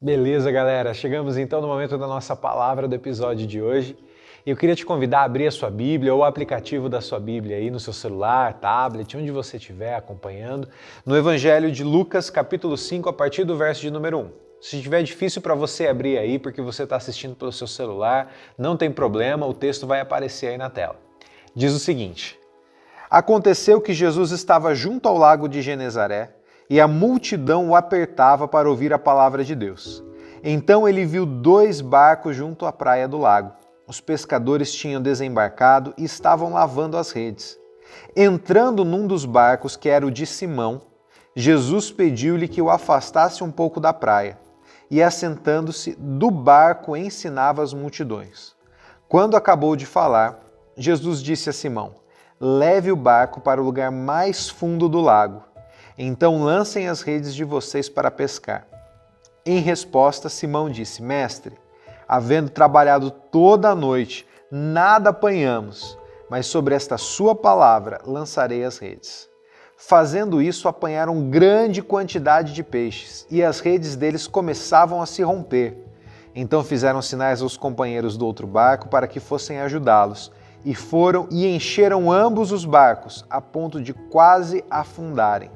Beleza, galera? Chegamos então no momento da nossa palavra do episódio de hoje. Eu queria te convidar a abrir a sua Bíblia ou o aplicativo da sua Bíblia aí no seu celular, tablet, onde você estiver acompanhando, no Evangelho de Lucas, capítulo 5, a partir do verso de número 1. Se estiver difícil para você abrir aí, porque você está assistindo pelo seu celular, não tem problema, o texto vai aparecer aí na tela. Diz o seguinte: Aconteceu que Jesus estava junto ao lago de Genezaré, e a multidão o apertava para ouvir a palavra de Deus. Então ele viu 2 barcos junto à praia do lago. Os pescadores tinham desembarcado e estavam lavando as redes. Entrando num dos barcos, que era o de Simão, Jesus pediu-lhe que o afastasse um pouco da praia, e assentando-se do barco ensinava as multidões. Quando acabou de falar, Jesus disse a Simão: Leve o barco para o lugar mais fundo do lago. Então lancem as redes de vocês para pescar. Em resposta, Simão disse: Mestre, havendo trabalhado toda a noite, nada apanhamos, mas sobre esta sua palavra lançarei as redes. Fazendo isso, apanharam grande quantidade de peixes, e as redes deles começavam a se romper. Então fizeram sinais aos companheiros do outro barco para que fossem ajudá-los, e foram e encheram ambos os barcos, a ponto de quase afundarem.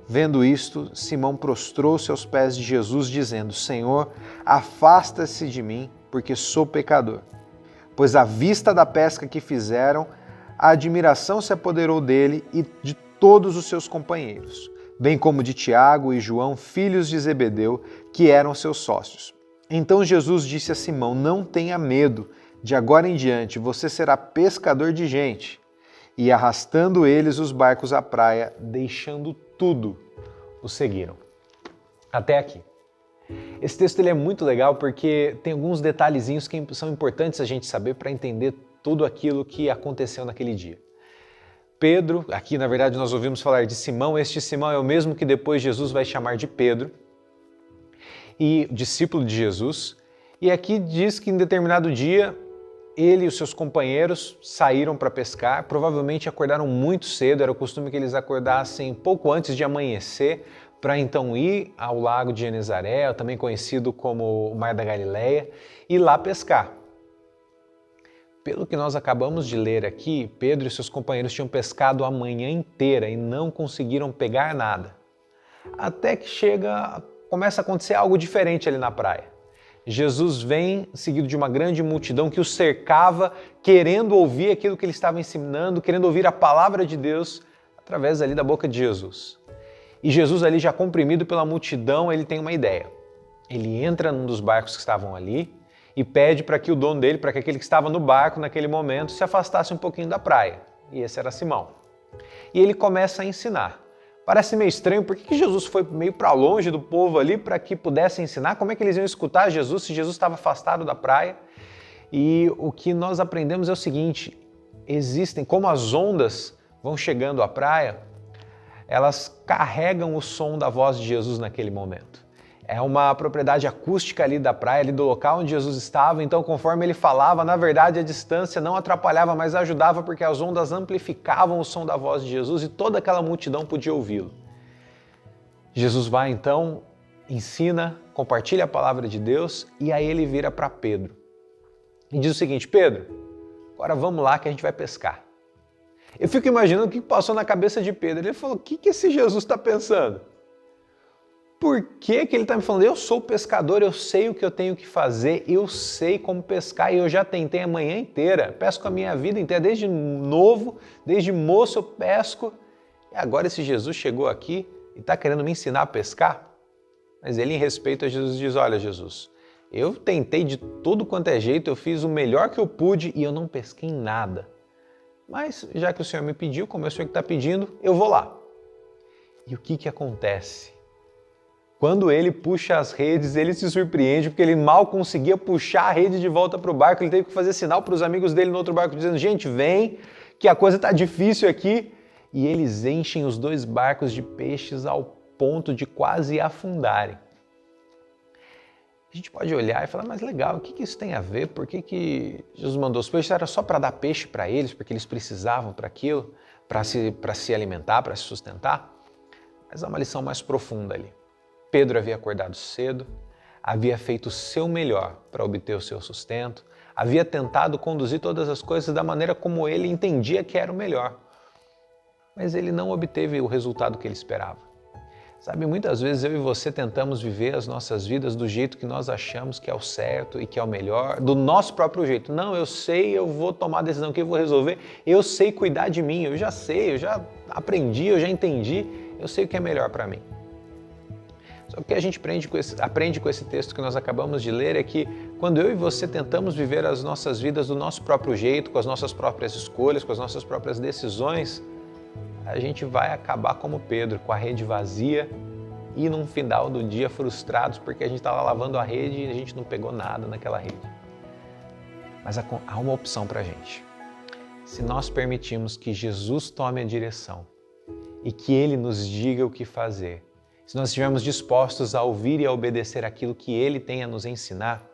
Vendo isto, Simão prostrou-se aos pés de Jesus, dizendo: Senhor, afasta-se de mim, porque sou pecador. Pois à vista da pesca que fizeram, a admiração se apoderou dele e de todos os seus companheiros, bem como de Tiago e João, filhos de Zebedeu, que eram seus sócios. Então Jesus disse a Simão: Não tenha medo, de agora em diante você será pescador de gente. E arrastando eles os barcos à praia, deixando tudo, o seguiram. Até aqui. Esse texto ele é muito legal porque tem alguns detalhezinhos que são importantes a gente saber para entender tudo aquilo que aconteceu naquele dia. Pedro, aqui na verdade nós ouvimos falar de Simão, este Simão é o mesmo que depois Jesus vai chamar de Pedro, e discípulo de Jesus, e aqui diz que em determinado dia ele e os seus companheiros saíram para pescar, provavelmente acordaram muito cedo, era o costume que eles acordassem pouco antes de amanhecer, para então ir ao lago de Genezaré, também conhecido como o Mar da Galileia, e lá pescar. Pelo que nós acabamos de ler aqui, Pedro e seus companheiros tinham pescado a manhã inteira e não conseguiram pegar nada. Até que começa a acontecer algo diferente ali na praia. Jesus vem seguido de uma grande multidão que o cercava, querendo ouvir aquilo que ele estava ensinando, querendo ouvir a palavra de Deus através ali da boca de Jesus. E Jesus ali já comprimido pela multidão, ele tem uma ideia. Ele entra num dos barcos que estavam ali e pede para que o dono dele, para que aquele que estava no barco naquele momento, se afastasse um pouquinho da praia. E esse era Simão. E ele começa a ensinar. Parece meio estranho, por que Jesus foi meio para longe do povo ali para que pudesse ensinar? Como é que eles iam escutar Jesus se Jesus estava afastado da praia? E o que nós aprendemos é o seguinte: como as ondas vão chegando à praia, elas carregam o som da voz de Jesus naquele momento. É uma propriedade acústica ali da praia, ali do local onde Jesus estava, então conforme ele falava, na verdade a distância não atrapalhava, mas ajudava porque as ondas amplificavam o som da voz de Jesus e toda aquela multidão podia ouvi-lo. Jesus vai então, ensina, compartilha a palavra de Deus e aí ele vira para Pedro e diz o seguinte: Pedro, agora vamos lá que a gente vai pescar. Eu fico imaginando o que passou na cabeça de Pedro. Ele falou: o que esse Jesus está pensando? Por que ele está me falando? Eu sou pescador, eu sei o que eu tenho que fazer, eu sei como pescar e eu já tentei a manhã inteira, pesco a minha vida inteira, desde novo, desde moço eu pesco, e agora esse Jesus chegou aqui e está querendo me ensinar a pescar? Mas ele, em respeito a Jesus, diz: olha, Jesus, eu tentei de tudo quanto é jeito, eu fiz o melhor que eu pude e eu não pesquei nada. Mas já que o Senhor me pediu, como é o Senhor que está pedindo, eu vou lá. E o que acontece? Quando ele puxa as redes, ele se surpreende porque ele mal conseguia puxar a rede de volta para o barco. Ele teve que fazer sinal para os amigos dele no outro barco, dizendo: gente, vem, que a coisa está difícil aqui. E eles enchem os 2 barcos de peixes ao ponto de quase afundarem. A gente pode olhar e falar: mas legal, o que isso tem a ver? Por que Jesus mandou os peixes? Era só para dar peixe para eles, porque eles precisavam para aquilo, para se alimentar, para se sustentar? Mas há uma lição mais profunda ali. Pedro havia acordado cedo, havia feito o seu melhor para obter o seu sustento, havia tentado conduzir todas as coisas da maneira como ele entendia que era o melhor. Mas ele não obteve o resultado que ele esperava. Sabe, muitas vezes eu e você tentamos viver as nossas vidas do jeito que nós achamos que é o certo e que é o melhor, do nosso próprio jeito. Não, eu sei, eu vou tomar a decisão que eu vou resolver, eu sei cuidar de mim, eu já sei, eu já aprendi, eu já entendi, eu sei o que é melhor para mim. Só que o que a gente aprende com esse texto que nós acabamos de ler é que quando eu e você tentamos viver as nossas vidas do nosso próprio jeito, com as nossas próprias escolhas, com as nossas próprias decisões, a gente vai acabar como Pedro, com a rede vazia e no final do dia frustrados porque a gente está lá lavando a rede e a gente não pegou nada naquela rede. Mas há uma opção para a gente. Se nós permitirmos que Jesus tome a direção e que Ele nos diga o que fazer, se nós estivermos dispostos a ouvir e a obedecer aquilo que Ele tem a nos ensinar,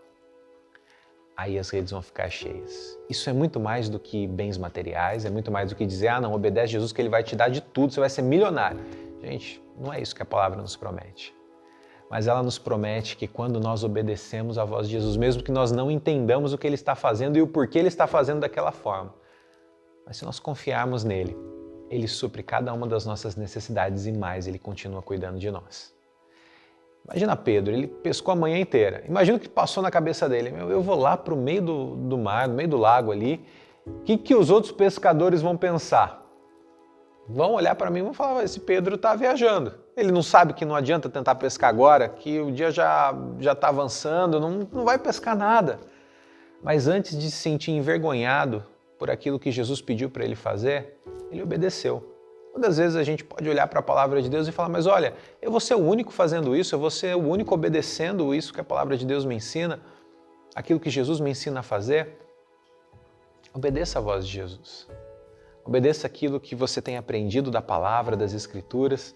aí as redes vão ficar cheias. Isso é muito mais do que bens materiais, é muito mais do que dizer, não, obedece a Jesus que Ele vai te dar de tudo, você vai ser milionário. Gente, não é isso que a palavra nos promete. Mas ela nos promete que quando nós obedecemos à voz de Jesus, mesmo que nós não entendamos o que Ele está fazendo e o porquê Ele está fazendo daquela forma, mas se nós confiarmos nele, Ele supre cada uma das nossas necessidades e mais, Ele continua cuidando de nós. Imagina Pedro, ele pescou a manhã inteira. Imagina o que passou na cabeça dele. Eu vou lá para o meio do mar, no meio do lago ali. O que os outros pescadores vão pensar? Vão olhar para mim e vão falar, esse Pedro está viajando. Ele não sabe que não adianta tentar pescar agora, que o dia já está avançando, não vai pescar nada. Mas antes de se sentir envergonhado por aquilo que Jesus pediu para ele fazer, ele obedeceu. Muitas vezes a gente pode olhar para a palavra de Deus e falar, mas olha, eu vou ser o único fazendo isso, eu vou ser o único obedecendo isso que a palavra de Deus me ensina, aquilo que Jesus me ensina a fazer. Obedeça a voz de Jesus. Obedeça aquilo que você tem aprendido da palavra, das Escrituras.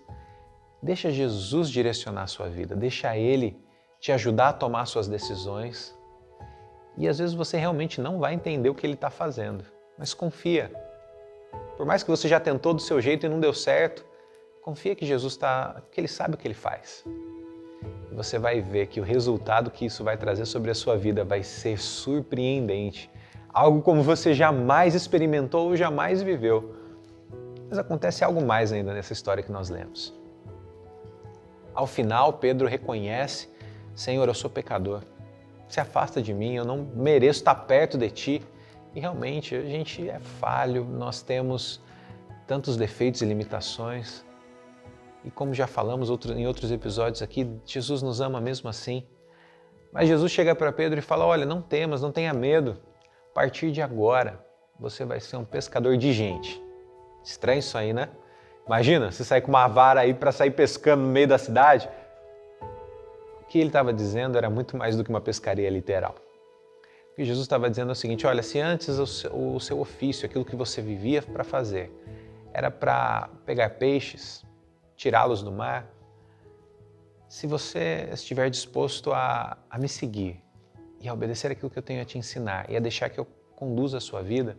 Deixa Jesus direcionar a sua vida, deixa Ele te ajudar a tomar suas decisões. E às vezes você realmente não vai entender o que Ele está fazendo, mas confia. Por mais que você já tentou do seu jeito e não deu certo, confia que Jesus que Ele sabe o que Ele faz. E você vai ver que o resultado que isso vai trazer sobre a sua vida vai ser surpreendente. Algo como você jamais experimentou ou jamais viveu. Mas acontece algo mais ainda nessa história que nós lemos. Ao final, Pedro reconhece, Senhor, eu sou pecador. Se afasta de mim, eu não mereço estar perto de Ti. E realmente, a gente é falho, nós temos tantos defeitos e limitações. E como já falamos em outros episódios aqui, Jesus nos ama mesmo assim. Mas Jesus chega para Pedro e fala, olha, não temas, não tenha medo. A partir de agora, você vai ser um pescador de gente. Estranho isso aí, né? Imagina, você sair com uma vara aí para sair pescando no meio da cidade. O que ele estava dizendo era muito mais do que uma pescaria literal. O que Jesus estava dizendo é o seguinte, olha, se antes o seu ofício, aquilo que você vivia para fazer, era para pegar peixes, tirá-los do mar, se você estiver disposto a me seguir e a obedecer aquilo que eu tenho a te ensinar e a deixar que eu conduza a sua vida,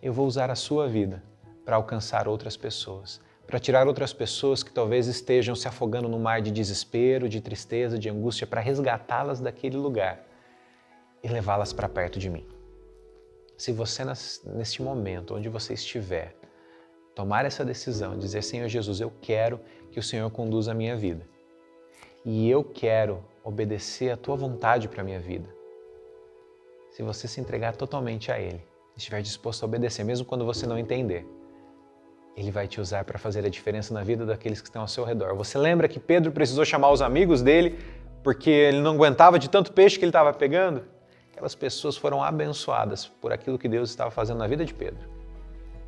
eu vou usar a sua vida para alcançar outras pessoas, para tirar outras pessoas que talvez estejam se afogando no mar de desespero, de tristeza, de angústia, para resgatá-las daquele lugar e levá-las para perto de mim. Se você, neste momento, onde você estiver, tomar essa decisão, dizer, Senhor Jesus, eu quero que o Senhor conduza a minha vida. E eu quero obedecer a Tua vontade para a minha vida. Se você se entregar totalmente a Ele, estiver disposto a obedecer, mesmo quando você não entender, Ele vai te usar para fazer a diferença na vida daqueles que estão ao seu redor. Você lembra que Pedro precisou chamar os amigos dele porque ele não aguentava de tanto peixe que ele estava pegando? Aquelas pessoas foram abençoadas por aquilo que Deus estava fazendo na vida de Pedro.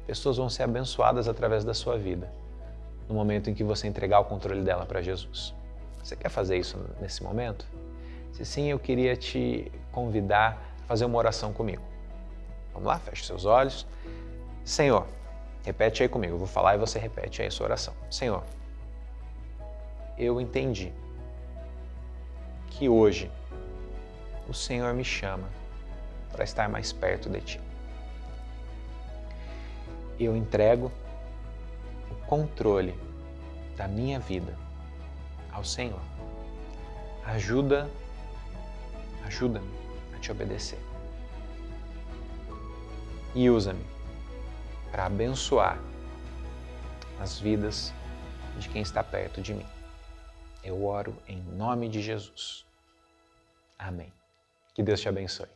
Pessoas vão ser abençoadas através da sua vida, no momento em que você entregar o controle dela para Jesus. Você quer fazer isso nesse momento? Se sim, eu queria te convidar a fazer uma oração comigo. Vamos lá, feche seus olhos. Senhor, repete aí comigo, eu vou falar e você repete aí a sua oração. Senhor, eu entendi que hoje o Senhor me chama para estar mais perto de Ti. Eu entrego o controle da minha vida ao Senhor. Ajuda ajuda-me a te obedecer. E usa-me para abençoar as vidas de quem está perto de mim. Eu oro em nome de Jesus. Amém. Que Deus te abençoe.